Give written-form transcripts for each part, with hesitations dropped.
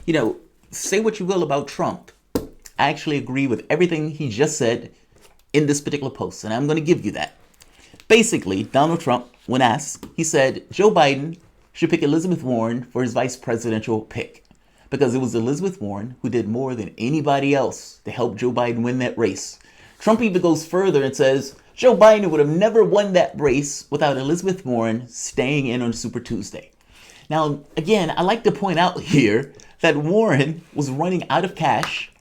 You know, say what you will about Trump. I actually agree with everything he just said in this particular post, and I'm going to give you that. Basically, Donald Trump, when asked, he said Joe Biden should pick Elizabeth Warren for his vice presidential pick because it was Elizabeth Warren who did more than anybody else to help Joe Biden win that race. Trump even goes further and says Joe Biden would have never won that race without Elizabeth Warren staying in on Super Tuesday. Now, again, I like to point out here that Warren was running out of cash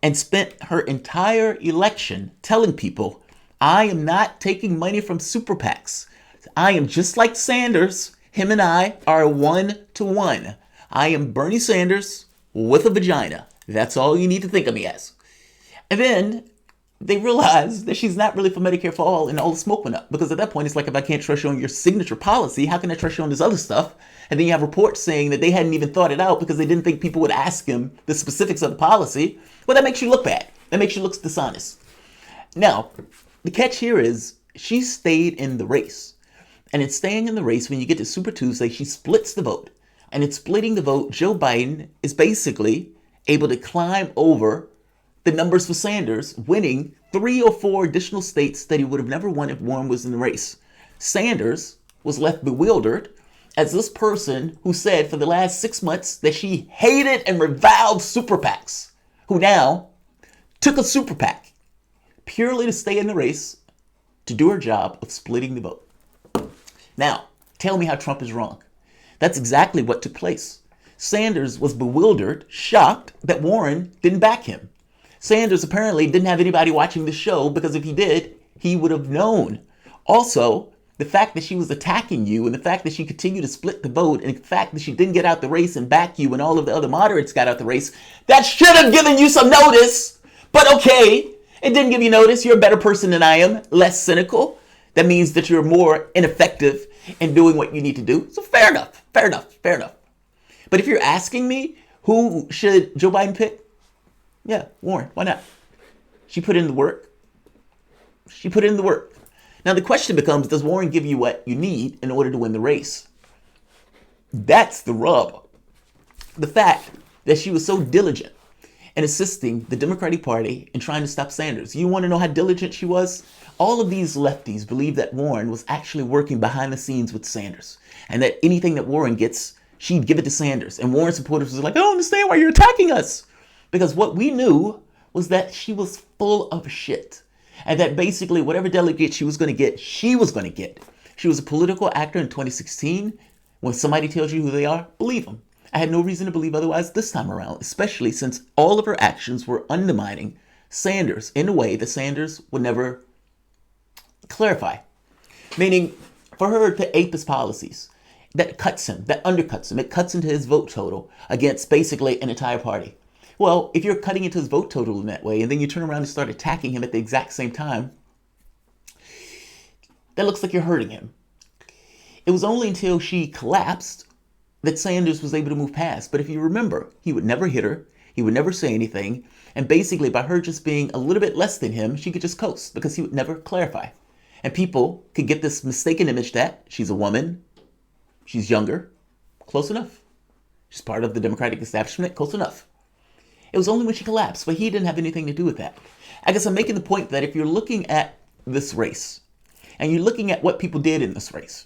and spent her entire election telling people, I am not taking money from super PACs. I am just like Sanders. Him and I are 1-to-1. I am Bernie Sanders with a vagina. That's all you need to think of me as. And then they realized that she's not really for Medicare for all, and all the smoke went up. Because at that point, it's like, if I can't trust you on your signature policy, how can I trust you on this other stuff? And then you have reports saying that they hadn't even thought it out because they didn't think people would ask him the specifics of the policy. Well, that makes you look bad. That makes you look dishonest. Now, the catch here is she stayed in the race. And in staying in the race, when you get to Super Tuesday, she splits the vote. And in splitting the vote, Joe Biden is basically able to climb over the numbers for Sanders, winning 3 or 4 additional states that he would have never won if Warren was in the race. Sanders was left bewildered as this person who said for the last 6 months that she hated and reviled super PACs, who now took a super PAC purely to stay in the race to do her job of splitting the vote. Now, tell me how Trump is wrong. That's exactly what took place. Sanders was bewildered, shocked that Warren didn't back him. Sanders apparently didn't have anybody watching the show because if he did, he would have known. Also, the fact that she was attacking you and the fact that she continued to split the vote and the fact that she didn't get out the race and back you and all of the other moderates got out the race, that should have given you some notice. But okay, it didn't give you notice. You're a better person than I am, less cynical. That means that you're more ineffective in doing what you need to do. So fair enough, fair enough, fair enough. But if you're asking me who should Joe Biden pick, yeah, Warren, why not? She put in the work. She put in the work. Now the question becomes, does Warren give you what you need in order to win the race? That's the rub. The fact that she was so diligent in assisting the Democratic Party in trying to stop Sanders. You want to know how diligent she was? All of these lefties believe that Warren was actually working behind the scenes with Sanders and that anything that Warren gets, she'd give it to Sanders. And Warren supporters was like, I don't understand why you're attacking us. Because what we knew was that she was full of shit. And that basically whatever delegate she was going to get, she was going to get. She was a political actor in 2016. When somebody tells you who they are, believe them. I had no reason to believe otherwise this time around, especially since all of her actions were undermining Sanders in a way that Sanders would never clarify. Meaning, for her to ape his policies, that cuts him, that undercuts him, it cuts into his vote total against basically an entire party. Well, if you're cutting into his vote total in that way, and then you turn around and start attacking him at the exact same time, that looks like you're hurting him. It was only until she collapsed that Sanders was able to move past. But if you remember, he would never hit her. He would never say anything. And basically, by her just being a little bit less than him, she could just coast because he would never clarify. And people could get this mistaken image that she's a woman, she's younger, close enough. She's part of the Democratic establishment, close enough. It was only when she collapsed, but he didn't have anything to do with that. I guess I'm making the point that if you're looking at this race, and you're looking at what people did in this race,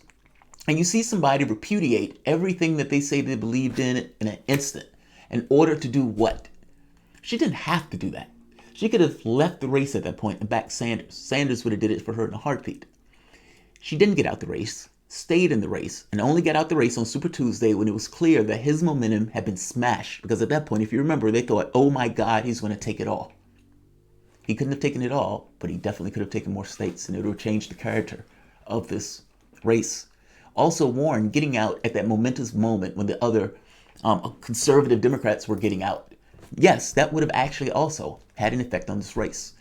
and you see somebody repudiate everything that they say they believed in an instant, in order to do what? She didn't have to do that. She could have left the race at that point and backed Sanders. Sanders would have did it for her in a heartbeat. She didn't get out the race, stayed in the race, and only got out the race on Super Tuesday when it was clear that his momentum had been smashed. Because at that point, if you remember, they thought, oh my God, he's going to take it all. He couldn't have taken it all, but he definitely could have taken more states, and it would have changed the character of this race. Also, Warren getting out at that momentous moment when the other conservative Democrats were getting out. Yes, that would have actually also had an effect on this race.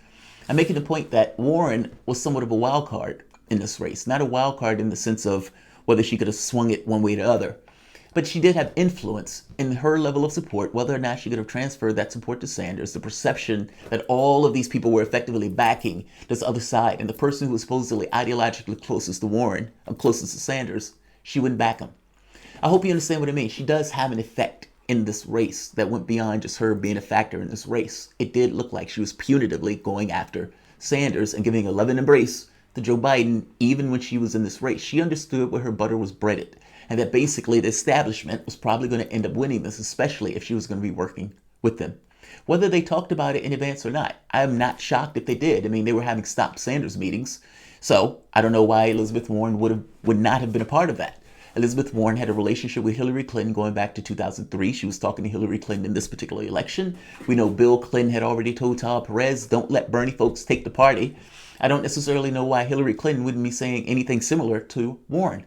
I'm making the point that Warren was somewhat of a wild card in this race. Not a wild card in the sense of whether she could have swung it one way or the other. But she did have influence in her level of support, whether or not she could have transferred that support to Sanders, the perception that all of these people were effectively backing this other side. And the person who was supposedly ideologically closest to Warren, closest to Sanders, she wouldn't back him. I hope you understand what I mean. She does have an effect in this race that went beyond just her being a factor in this race. It did look like she was punitively going after Sanders and giving a love and embrace to Joe Biden, even when she was in this race. She understood where her butter was breaded, and that basically the establishment was probably going to end up winning this, especially if she was going to be working with them. Whether they talked about it in advance or not, I'm not shocked if they did. I mean, they were having Stop Sanders meetings, so I don't know why Elizabeth Warren would not have been a part of that. Elizabeth Warren had a relationship with Hillary Clinton going back to 2003. She was talking to Hillary Clinton in this particular election. We know Bill Clinton had already told Tal Perez, don't let Bernie folks take the party. I don't necessarily know why Hillary Clinton wouldn't be saying anything similar to Warren.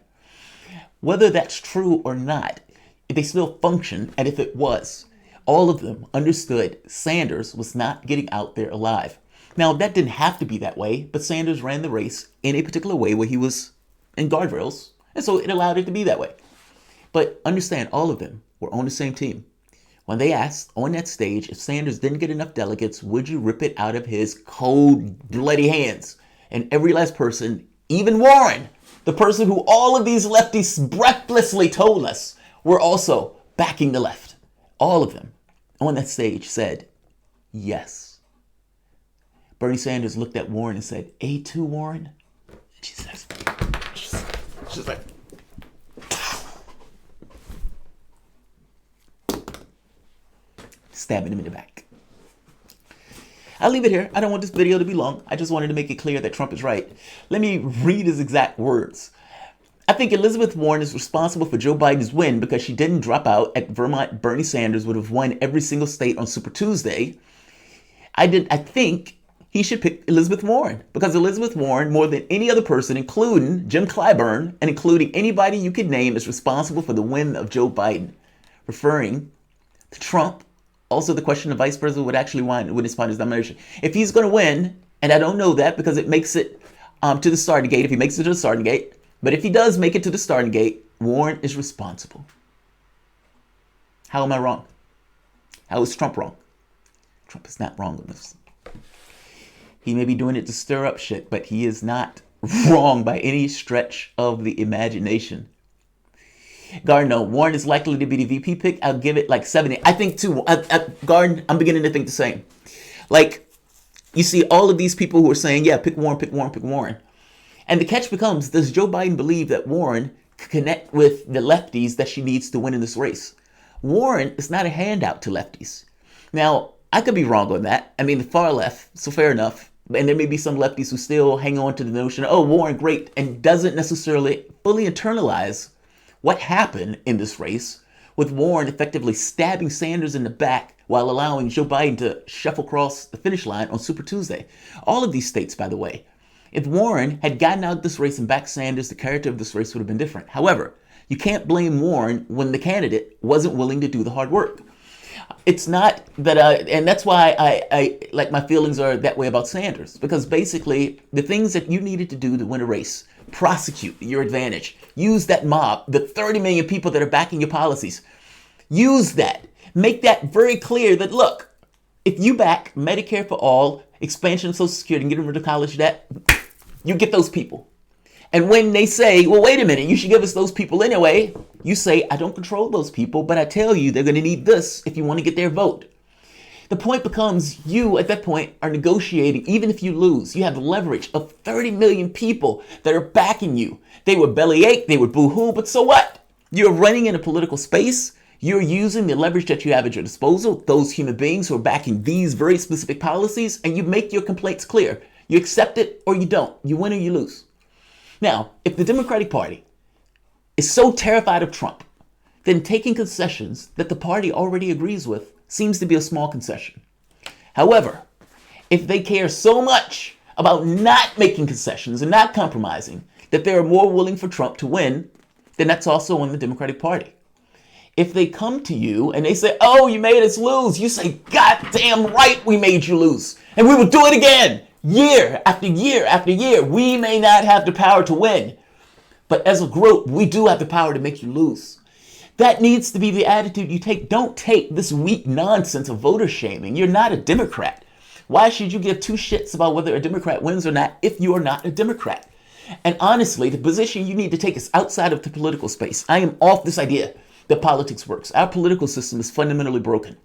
Whether that's true or not, they still function, and if it was, all of them understood Sanders was not getting out there alive. Now, that didn't have to be that way, but Sanders ran the race in a particular way where he was in guardrails, and so it allowed it to be that way. But understand, all of them were on the same team. When they asked on that stage if Sanders didn't get enough delegates, would you rip it out of his cold, bloody hands? And every last person, even Warren, the person who all of these lefties breathlessly told us were also backing the left, all of them on that stage said yes. Bernie Sanders looked at Warren and said, A2 Warren? She says, she's like, stabbing him in the back. I'll leave it here. I don't want this video to be long. I just wanted to make it clear that Trump is right. Let me read his exact words. I think Elizabeth Warren is responsible for Joe Biden's win because she didn't drop out at Vermont. Bernie Sanders would have won every single state on Super Tuesday. I think he should pick Elizabeth Warren because Elizabeth Warren, more than any other person, including Jim Clyburn and including anybody you could name, is responsible for the win of Joe Biden. Referring to Trump, also the question of vice president would actually win his party's nomination. If he's going to win, and I don't know that because it makes it to the starting gate, if he makes it to the starting gate, but if he does make it to the starting gate, Warren is responsible. How am I wrong? How is Trump wrong? Trump is not wrong on this. He may be doing it to stir up shit, but he is not wrong by any stretch of the imagination. Gardner, Warren is likely to be the VP pick. I'll give it like 70. I think too. Gardner, I'm beginning to think the same. Like, you see all of these people who are saying, yeah, pick Warren, pick Warren, pick Warren. And the catch becomes, does Joe Biden believe that Warren can connect with the lefties that she needs to win in this race? Warren is not a handout to lefties. Now, I could be wrong on that. I mean, the far left, so fair enough. And there may be some lefties who still hang on to the notion, oh, Warren, great, and doesn't necessarily fully internalize what happened in this race with Warren effectively stabbing Sanders in the back while allowing Joe Biden to shuffle across the finish line on Super Tuesday. All of these states, by the way, if Warren had gotten out of this race and backed Sanders, the character of this race would have been different. However, you can't blame Warren when the candidate wasn't willing to do the hard work. It's not that, and that's why I like my feelings are that way about Sanders, because basically the things that you needed to do to win a race, prosecute your advantage, use that mob, the 30 million people that are backing your policies, use that, make that very clear that, look, if you back Medicare for all, expansion of Social Security, and getting rid of college debt, you get those people. And when they say, well, wait a minute, you should give us those people anyway, you say, I don't control those people, but I tell you they're going to need this if you want to get their vote. The point becomes you at that point are negotiating, even if you lose. You have leverage of 30 million people that are backing you. They would bellyache, they would boo-hoo, but so what? You're running in a political space. You're using the leverage that you have at your disposal, those human beings who are backing these very specific policies, and you make your complaints clear. You accept it or you don't. You win or you lose. Now, if the Democratic Party is so terrified of Trump, then taking concessions that the party already agrees with seems to be a small concession. However, if they care so much about not making concessions and not compromising that they're more willing for Trump to win, then that's also on the Democratic Party. If they come to you and they say, oh, you made us lose, you say, God damn right we made you lose. And we will do it again, year after year after year. We may not have the power to win, but as a group, we do have the power to make you lose. That needs to be the attitude you take. Don't take this weak nonsense of voter shaming. You're not a Democrat. Why should you give two shits about whether a Democrat wins or not if you are not a Democrat? And honestly, the position you need to take is outside of the political space. I am off this idea that politics works. Our political system is fundamentally broken.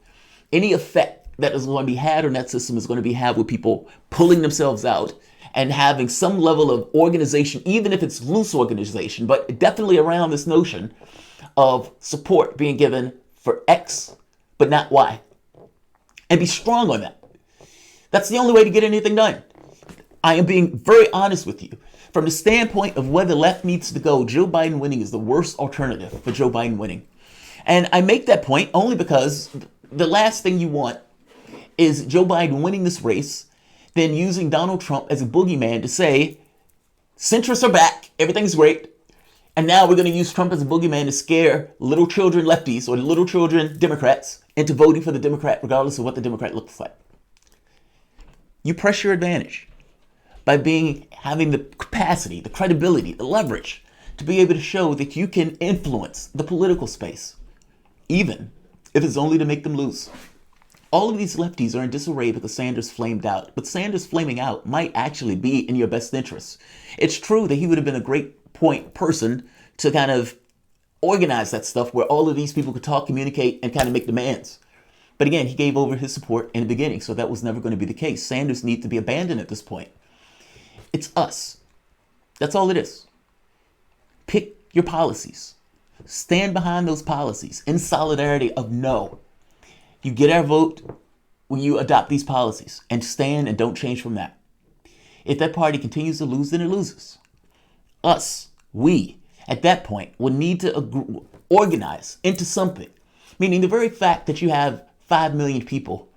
Any effect that is going to be had on that system is going to be had with people pulling themselves out and having some level of organization, even if it's loose organization, but definitely around this notion of support being given for X, but not Y. And be strong on that. That's the only way to get anything done. I am being very honest with you. From the standpoint of where the left needs to go, Joe Biden winning is the worst alternative for Joe Biden winning. And I make that point only because the last thing you want is Joe Biden winning this race, then using Donald Trump as a boogeyman to say, centrists are back, everything's great, and now we're going to use Trump as a boogeyman to scare little children lefties or little children Democrats into voting for the Democrat regardless of what the Democrat looks like. You press your advantage by having the capacity, the credibility, the leverage to be able to show that you can influence the political space, even if it's only to make them lose. All of these lefties are in disarray because Sanders flamed out, but Sanders flaming out might actually be in your best interest. It's true that he would have been a great person to kind of organize that stuff where all of these people could talk, communicate, and kind of make demands. But again, he gave over his support in the beginning, so that was never going to be the case. Sanders needs to be abandoned at this point. It's us. That's all it is. Pick your policies. Stand behind those policies in solidarity of no. You get our vote when you adopt these policies and stand and don't change from that. If that party continues to lose, then it loses. We, at that point, will need to organize into something. Meaning the very fact that you have 5 million people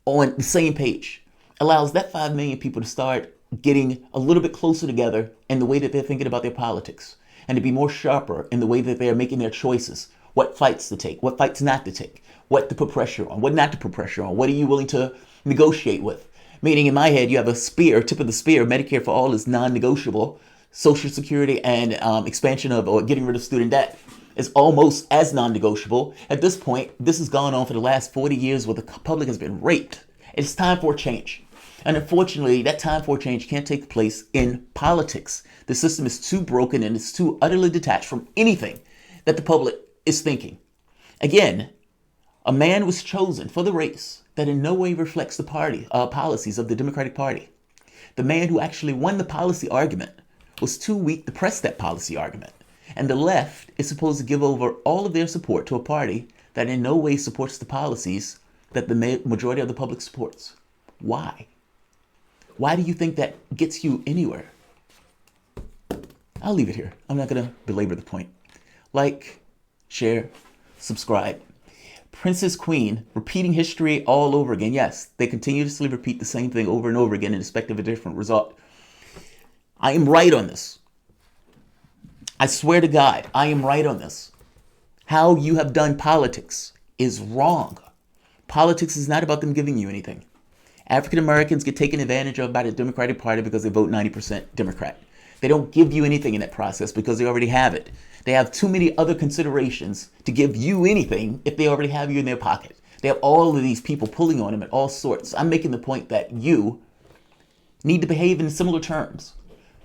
on the same page allows that 5 million people to start getting a little bit closer together in the way that they're thinking about their politics and to be more sharper in the way that they're making their choices. What fights to take, what fights not to take, what to put pressure on, what not to put pressure on, what are you willing to negotiate with? Meaning in my head, you have a spear, tip of the spear, Medicare for all is non-negotiable. Social Security and expansion of or getting rid of student debt is almost as non-negotiable. At this point, this has gone on for the last 40 years where the public has been raped. It's time for a change. And unfortunately, that time for a change can't take place in politics. The system is too broken and it's too utterly detached from anything that the public is thinking. Again, a man was chosen for the race that in no way reflects the policies of the Democratic Party. The man who actually won the policy argument was too weak to press that policy argument. And the left is supposed to give over all of their support to a party that in no way supports the policies that the majority of the public supports. Why? Why do you think that gets you anywhere? I'll leave it here. I'm not going to belabor the point. Like, share, subscribe. Princess Queen, repeating history all over again. Yes, they continuously repeat the same thing over and over again in respect of a different result. I am right on this. I swear to God, I am right on this. How you have done politics is wrong. Politics is not about them giving you anything. African Americans get taken advantage of by the Democratic Party because they vote 90% Democrat. They don't give you anything in that process because they already have it. They have too many other considerations to give you anything if they already have you in their pocket. They have all of these people pulling on them at all sorts. I'm making the point that you need to behave in similar terms.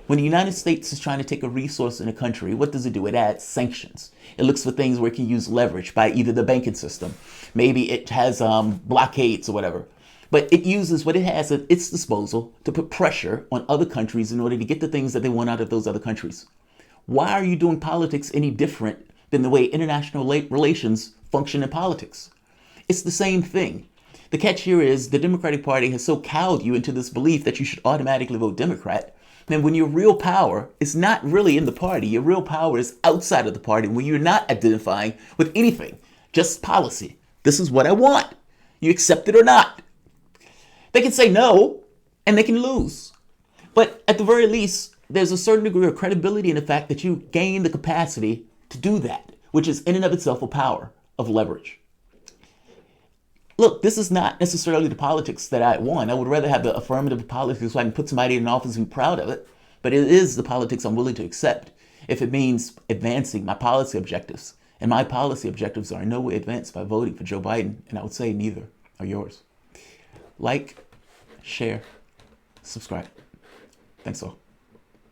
When the United States is trying to take a resource in a country, what does it do? It adds sanctions. It looks for things where it can use leverage by either the banking system. Maybe it has blockades or whatever. But it uses what it has at its disposal to put pressure on other countries in order to get the things that they want out of those other countries. Why are you doing politics any different than the way international relations function in politics? It's the same thing. The catch here is the Democratic Party has so cowed you into this belief that you should automatically vote Democrat. Then when your real power is not really in the party, your real power is outside of the party when you're not identifying with anything, just policy. This is what I want. You accept it or not. They can say no and they can lose. But at the very least, there's a certain degree of credibility in the fact that you gain the capacity to do that, which is in and of itself a power of leverage. Look, this is not necessarily the politics that I want. I would rather have the affirmative politics so I can put somebody in office and be proud of it. But it is the politics I'm willing to accept if it means advancing my policy objectives. And my policy objectives are in no way advanced by voting for Joe Biden. And I would say neither are yours. Like, share, subscribe. Thanks all.